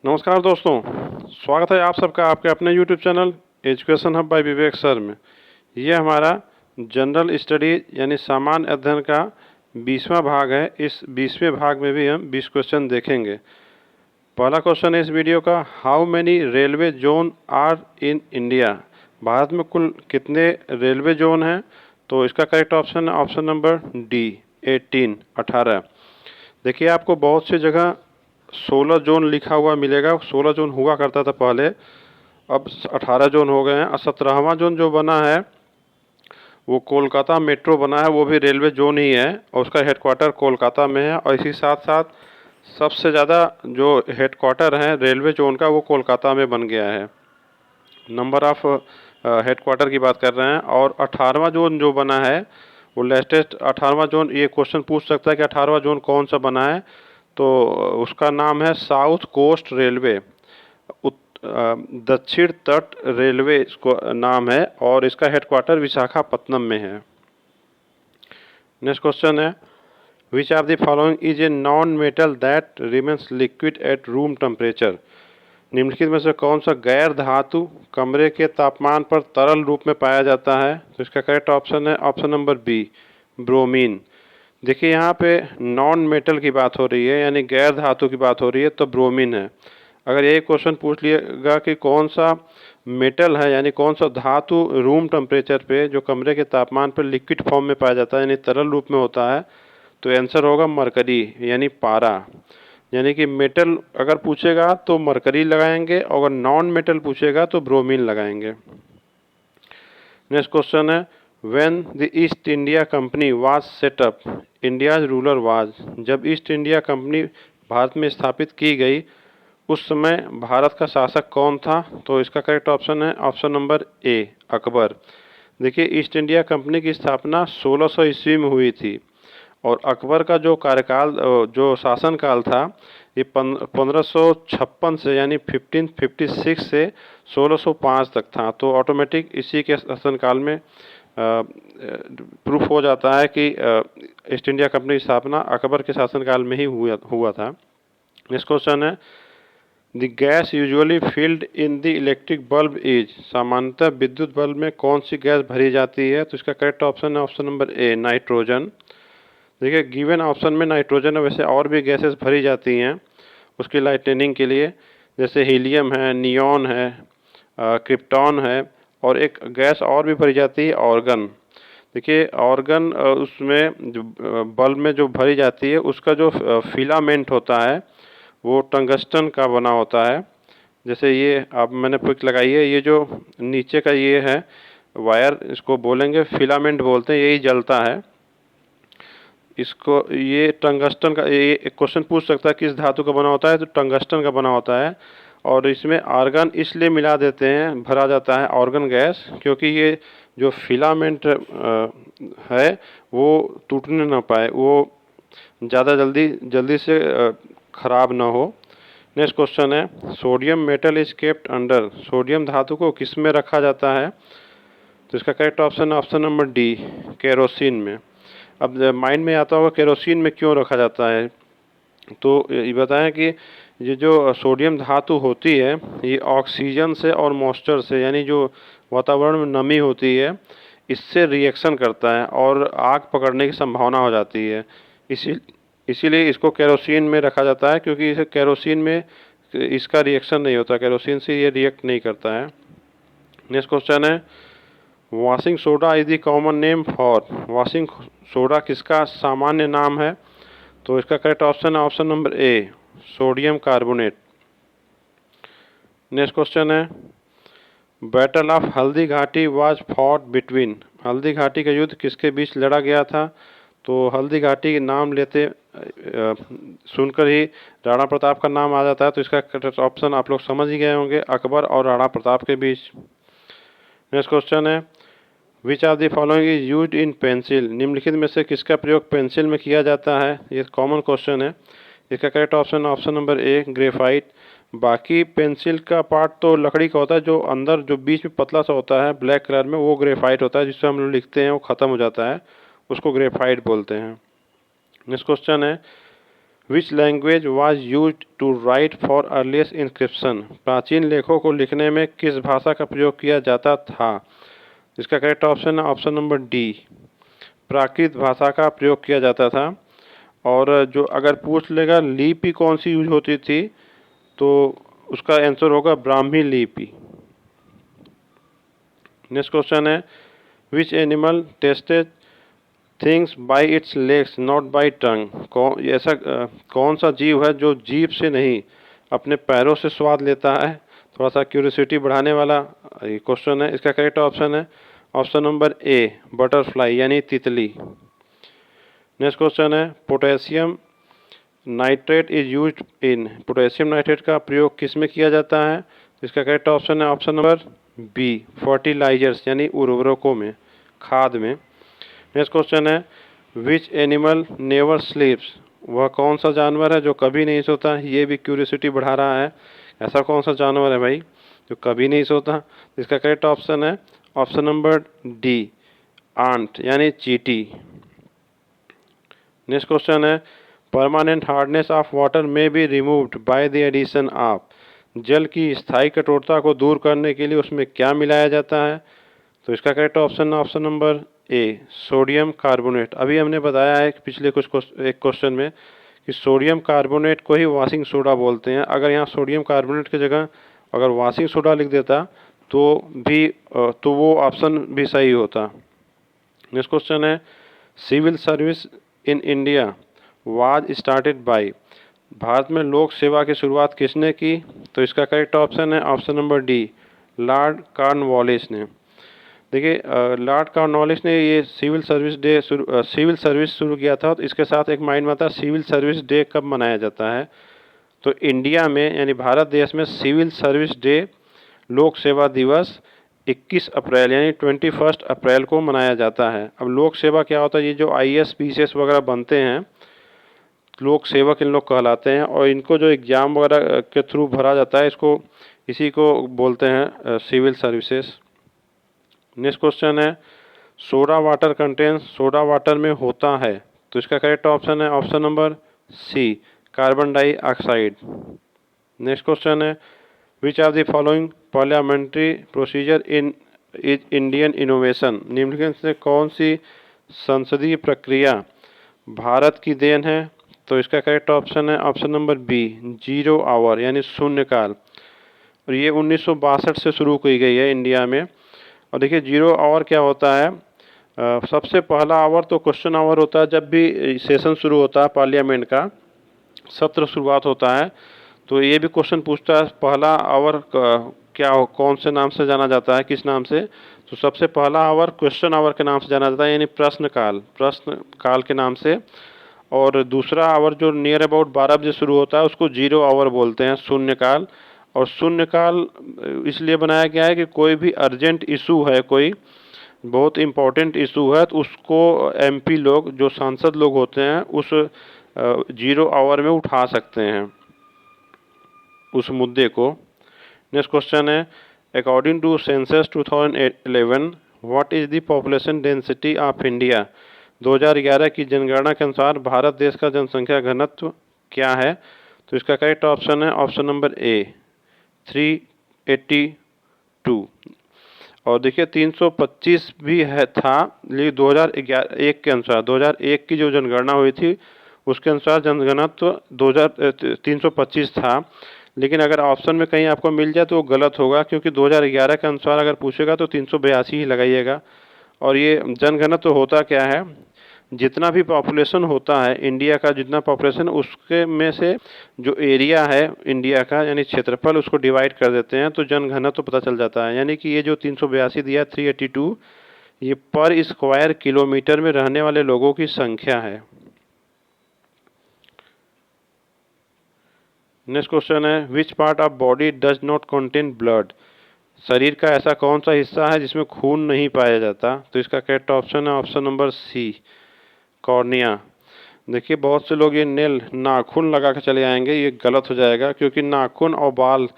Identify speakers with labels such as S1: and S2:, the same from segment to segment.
S1: नमस्कार दोस्तों, स्वागत है आप सबका आपके अपने YouTube channel education hub by Vivek sir में। ये हमारा जनरल स्टडी यानी सामान्य अध्ययन का 20वां भाग है। इस 20वें भाग में भी हम 20 क्वेश्चन देखेंगे। पहला क्वेश्चन है इस वीडियो का, how many railway zone are in India. Bharat में कुल कितने रेलवे जोन हैं? तो इसका करेक्ट ऑप्शन है ऑप्शन नंबर डी 18। देखिए, आपको बहुत सी जगह 16 जोन लिखा हुआ मिलेगा। 16 जोन हुआ करता था पहले, अब 18 जोन हो गए हैं। और 17वां जोन जो बना है वो कोलकाता मेट्रो बना है, वो भी रेलवे जोन ही है और उसका हेडक्वार्टर कोलकाता में है। और इसी साथ साथ सबसे ज़्यादा जो हेडक्वार्टर है रेलवे जोन का वो कोलकाता में बन गया है। नंबर ऑफ हेडक्वार्टर की बात कर रहे हैं। और 18वां जोन जो बना है वो लेटेस्ट 18वां जोन, ये क्वेश्चन पूछ सकता है कि 18वां जोन कौन सा बना है, तो उसका नाम है साउथ कोस्ट रेलवे, दक्षिण तट रेलवे इसको नाम है और इसका हेडक्वार्टर विशाखापत्तनम में है। नेक्स्ट क्वेश्चन है, which of the following is a non metal that remains liquid at room temperature. निम्नलिखित में से कौन सा गैर धातु कमरे के तापमान पर तरल रूप में पाया जाता है? तो इसका करेक्ट ऑप्शन है ऑप्शन नंबर बी, ब्रोमीन। देखिए, यहाँ पे नॉन मेटल की बात हो रही है यानी गैर धातु की बात हो रही है, तो ब्रोमीन है। अगर ये क्वेश्चन पूछ लिएगा कि कौन सा मेटल है यानी कौन सा धातु रूम टेम्परेचर पे जो कमरे के तापमान पर लिक्विड फॉर्म में पाया जाता है यानी तरल रूप में होता है, तो आंसर होगा मरकरी यानी पारा। यानी कि मेटल अगर पूछेगा तो मरकरी लगाएंगे और अगर नॉन मेटल पूछेगा तो ब्रोमीन लगाएंगे। नेक्स्ट क्वेश्चन है, when the east India company was set up India's ruler was. जब ईस्ट इंडिया कंपनी भारत में स्थापित की गई उस समय भारत का शासक कौन था? तो इसका करेक्ट ऑप्शन है ऑप्शन नंबर ए, अकबर। देखिए, ईस्ट इंडिया कंपनी की स्थापना 1600 ईस्वी में हुई थी और अकबर का जो कार्यकाल जो शासनकाल था ये 1556 से यानी 1556 से 1605 तक था। तो ऑटोमेटिक इसी के शासनकाल में प्रूफ हो जाता है कि ईस्ट इंडिया कंपनी की स्थापना अकबर के शासनकाल में ही हुआ था। नेक्स्ट क्वेश्चन है, the gas usually filled in the electric bulb is. सामान्यतः विद्युत बल्ब में कौन सी गैस भरी जाती है? तो इसका करेक्ट ऑप्शन है ऑप्शन नंबर ए, नाइट्रोजन। देखिए, गिवन ऑप्शन में नाइट्रोजन है, वैसे और भी गैसेस भरी जाती हैं उसकी लाइटनिंग के लिए, जैसे हीलियम है, नियॉन है, क्रिप्टॉन है और एक गैस और भी भरी जाती है ऑर्गन। देखिए, ऑर्गन उसमें जो बल्ब में जो भरी जाती है उसका जो फिलामेंट होता है वो टंगस्टन का बना होता है। जैसे ये आप मैंने पिक लगाई है, ये जो नीचे का ये है वायर, इसको बोलेंगे फिलामेंट बोलते हैं, यही जलता है। इसको ये टंगस्टन का, ये एक क्वेश्चन पूछ सकता है किस धातु का बना होता है, तो टंगस्टन का बना होता है। और इसमें आर्गन इसलिए मिला देते हैं, भरा जाता है ऑर्गन गैस, क्योंकि ये जो फिलामेंट है वो टूटने ना पाए, वो ज़्यादा जल्दी से ख़राब ना हो। नेक्स्ट क्वेश्चन है, sodium metal is kept under. Sodium धातु को किस में रखा जाता है? तो इसका करेक्ट ऑप्शन है ऑप्शन नंबर डी, केरोसिन में। अब माइंड में आता होगा केरोसिन में क्यों रखा जाता है, तो ये बताएं कि ये जो सोडियम धातु होती है ये ऑक्सीजन से और मॉइस्चर से यानी जो वातावरण में नमी होती है इससे रिएक्शन करता है और आग पकड़ने की संभावना हो जाती है। इसीलिए इसको केरोसिन में रखा जाता है, क्योंकि इसे केरोसिन में इसका रिएक्शन नहीं होता, केरोसिन से ये रिएक्ट नहीं करता है। नेक्स्ट क्वेश्चन है, washing soda is the common name for. Washing soda किसका सामान्य नाम है? तो इसका करेक्ट ऑप्शन है option number A, sodium carbonate. Next question है, battle of Haldi Ghati was fought between. Haldi Ghati का युद्ध किसके बीच लड़ा गया था? तो हल्दी घाटी के नाम लेते सुनकर ही राणा प्रताप का नाम आ जाता है, तो इसका करेक्ट ऑप्शन आप लोग समझ ही गए होंगे, अकबर और राणा प्रताप के बीच। नेक्स्ट क्वेश्चन है, which of the following is used in pencil. निम्नलिखित में से किसका प्रयोग पेंसिल में किया जाता है? ये कॉमन क्वेश्चन है। इसका correct option option number A, graphite. बाकी पेंसिल का पार्ट तो लकड़ी का होता है, जो अंदर जो बीच में पतला सा होता है ब्लैक कलर में वो ग्रेफाइट होता है, जिससे हम लोग लिखते हैं वो ख़त्म हो जाता है, उसको ग्रेफाइट बोलते हैं। नेक्स्ट क्वेश्चन है, which language was used to write for earliest inscription, प्राचीन लेखों को लिखने में किस भाषा का प्रयोग किया जाता था। इसका करेक्ट ऑप्शन है ऑप्शन नंबर डी, प्राकृत भाषा का प्रयोग किया जाता था। और जो अगर पूछ लेगा लिपि कौन सी यूज होती थी, तो उसका आंसर होगा ब्राह्मी लिपि। नेक्स्ट क्वेश्चन है which animal tested things by its legs not by tongue, ऐसा कौन सा जीव है जो जीभ से नहीं अपने पैरों से स्वाद लेता है। थोड़ा सा क्यूरियोसिटी बढ़ाने वाला ये क्वेश्चन है। इसका करेक्ट ऑप्शन है ऑप्शन नंबर ए, बटरफ्लाई यानी तितली। नेक्स्ट क्वेश्चन है potassium nitrate is used in, potassium nitrate का प्रयोग किस में किया जाता है। इसका करेक्ट ऑप्शन है ऑप्शन नंबर बी, फर्टिलाइजर्स यानी उर्वरकों में, खाद में। नेक्स्ट क्वेश्चन है विच एनिमल नेवर स्लीप्स, वह कौन सा जानवर है जो कभी नहीं सोता। ये भी क्यूरियोसिटी बढ़ा रहा है, ऐसा कौन सा जानवर है भाई जो कभी नहीं सोता। इसका करेक्ट ऑप्शन है ऑप्शन नंबर डी, आंट यानी चींटी। नेक्स्ट क्वेश्चन है परमानेंट हार्डनेस ऑफ वाटर में be removed by the addition of, जल की स्थायी कठोरता को दूर करने के लिए उसमें क्या मिलाया जाता है। तो इसका करेक्ट ऑप्शन है option number A, sodium carbonate. अभी हमने बताया है पिछले एक क्वेश्चन में कि सोडियम कार्बोनेट को ही वॉशिंग सोडा बोलते हैं। अगर यहाँ सोडियम कार्बोनेट की जगह अगर वॉशिंग सोडा लिख देता तो वो ऑप्शन भी सही होता। नेक्स्ट क्वेश्चन है civil service in India was started by, Bharat में लोक सेवा की शुरुआत किसने की। तो इसका करेक्ट ऑप्शन है option number D, Lord Cornwallis ने। देखिए लॉर्ड कॉर्नवालिस ने ये सिविल सर्विस शुरू किया था। तो इसके साथ एक माइंड में आता है सिविल सर्विस डे कब मनाया जाता है। तो इंडिया में यानी भारत देश में सिविल सर्विस डे, लोक सेवा दिवस 21 अप्रैल यानी 21 अप्रैल को मनाया जाता है। अब लोक सेवा क्या होता है, ये जो IAS PCS वगैरह बनते हैं लोक सेवक इन लोग कहलाते हैं, और इनको जो एग्ज़ाम वगैरह के थ्रू भरा जाता है इसी को बोलते हैं सिविल सर्विसेज। नेक्स्ट क्वेश्चन है soda water contains, soda water में होता है। तो इसका करेक्ट ऑप्शन है option number C, carbon dioxide. Next question है which of the following parliamentary procedure in Indian innovation, निम्नलिखित से कौन सी संसदीय प्रक्रिया भारत की देन है। तो इसका करेक्ट ऑप्शन है ऑप्शन नंबर बी, 0 आवर यानी शून्यकाल। और ये 1962 से शुरू की गई है इंडिया में। और देखिए 0 आवर क्या होता है, सबसे पहला आवर तो क्वेश्चन आवर होता है। जब भी सेशन शुरू होता है पार्लियामेंट का, सत्र शुरुआत होता है, तो ये भी क्वेश्चन पूछता है पहला आवर कौन से नाम से जाना जाता है, किस नाम से। तो सबसे पहला आवर क्वेश्चन आवर के नाम से जाना जाता है यानी प्रश्न काल के नाम से। और दूसरा आवर जो नियर अबाउट 12 बजे शुरू होता है उसको 0 आवर बोलते हैं, शून्यकाल। और शून्यकाल इसलिए बनाया गया है कि कोई भी अर्जेंट इशू है, कोई बहुत इम्पोर्टेंट इशू है, तो उसको MP लोग जो सांसद लोग होते हैं उस 0 आवर में उठा सकते हैं उस मुद्दे को। नेक्स्ट क्वेश्चन है according to census 2011 what is the population density of India, 2011 की जनगणना के अनुसार भारत देश का जनसंख्या घनत्व क्या है। तो इसका करेक्ट ऑप्शन है ऑप्शन नंबर ए, 382। और देखिए 325 भी है था, लेकिन 2001 के अनुसार 2001 की जो जनगणना हुई थी उसके अनुसार जनघनत्व 325 था। लेकिन अगर ऑप्शन में कहीं आपको मिल जाए तो वो गलत होगा, क्योंकि 2011 के अनुसार अगर पूछेगा तो 382 ही लगाइएगा। और ये जनघनत्व होता क्या है, जितना भी पॉपुलेशन होता है इंडिया का, जितना पॉपुलेशन उसके में से जो एरिया है इंडिया का यानी क्षेत्रफल उसको डिवाइड कर देते हैं तो जनघनत्व पता चल जाता है। यानी कि ये जो 382 दिया 382 ये पर स्क्वायर किलोमीटर में रहने वाले लोगों की संख्या है। नेक्स्ट क्वेश्चन है which part of body does not contain blood, शरीर का ऐसा कौन सा हिस्सा है जिसमें खून नहीं पाया जाता। तो इसका करेक्ट ऑप्शन है ऑप्शन नंबर सी, कॉर्निया। देखिए बहुत से लोग ये नाखून लगा के चले आएंगे, ये गलत हो जाएगा, क्योंकि नाखून और बाल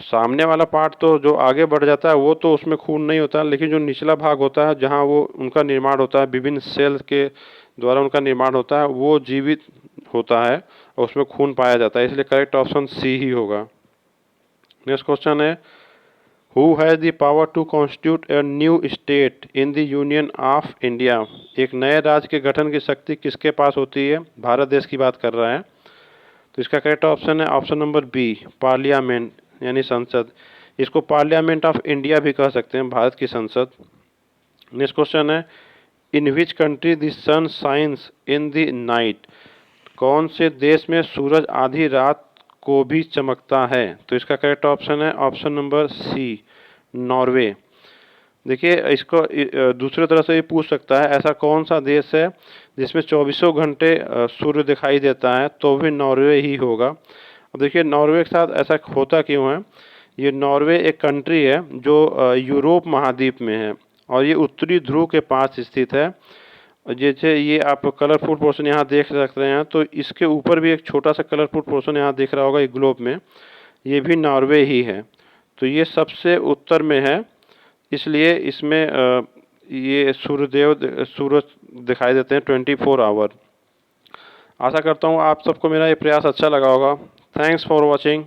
S1: सामने वाला पार्ट तो जो आगे बढ़ जाता है वो तो उसमें खून नहीं होता, लेकिन जो निचला भाग होता है जहाँ वो उनका निर्माण होता है, विभिन्न सेल्स के द्वारा उनका निर्माण होता है, वो जीवित होता है और उसमें खून पाया जाता है, इसलिए करेक्ट ऑप्शन सी ही होगा। नेक्स्ट क्वेश्चन है, who has the power to constitute a new state in the Union of India. एक नए राज्य के गठन की शक्ति किसके पास होती है? भारत देश की बात कर रहा है। तो इसका करेक्ट ऑप्शन है ऑप्शन नंबर बी, पार्लियामेंट यानी संसद। इसको पार्लियामेंट ऑफ इंडिया भी कह सकते हैं, भारत की संसद। नेक्स्ट क्वेश्चन है, in which country the sun shines in the night. कौन से देश में सूरज आधी रात को भी चमकता है? तो इसका करेक्ट ऑप्शन है ऑप्शन नंबर सी, नॉर्वे। देखिए इसको दूसरे तरह से भी पूछ सकता है, ऐसा कौन सा देश है जिसमें चौबीसों घंटे सूर्य दिखाई देता है? तो भी नॉर्वे ही होगा। अब देखिए नॉर्वे के साथ ऐसा होता क्यों है? ये नॉर्वे एक कंट्री है जो यूरोप महाद्वीप में है और ये उत्तरी ध्रुव के पास स्थित है। जैसे ये आप कलरफुल पोर्शन यहाँ देख सकते हैं, तो इसके ऊपर भी एक छोटा सा कलरफुल पोर्शन यहाँ दिख रहा होगा एक ग्लोब में, ये भी नॉर्वे ही है। तो ये सबसे उत्तर में है, इसलिए इसमें ये सूरज दिखाई देते हैं 24 आवर। आशा करता हूँ आप सबको मेरा ये प्रयास अच्छा लगा होगा। Thanks for watching.